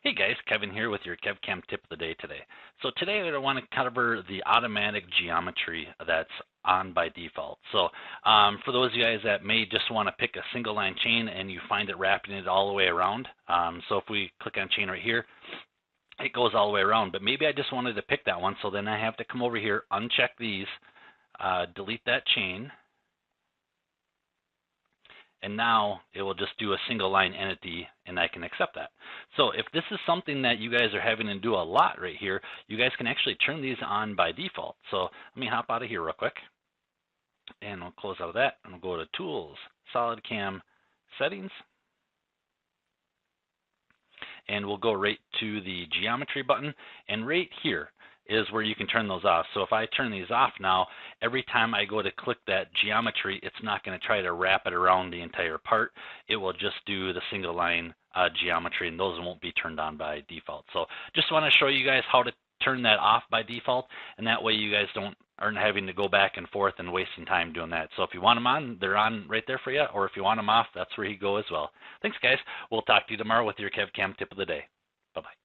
Hey guys, Kevin here with your KevCAM tip of the day today. So today I want to cover the automatic geometry that's on by default. So for those of you guys that may just want to pick a single line chain and you find it wrapping it all the way around. So if we click on chain right here, it goes all the way around, but maybe I just wanted to pick that one. So then I have to come over here, uncheck these, delete that chain. And now it will just do a single line entity and I can accept that. So if this is something that you guys are having to do a lot right here, you guys can actually turn these on by default. So let me hop out of here real quick and we'll close out of that and we'll go to Tools, SolidCAM Settings. And we'll go right to the Geometry button, and right here is where you can turn those off. So if I turn these off now, every time I go to click that geometry, it's not going to try to wrap it around the entire part. It will just do the single line geometry, and those won't be turned on by default. So just want to show you guys how to turn that off by default, and that way you guys aren't having to go back and forth and wasting time doing that. So if you want them on, they're on right there for you, or if you want them off, that's where you go as well. Thanks guys. We'll talk to you tomorrow with your KevCAM tip of the day. Bye-bye.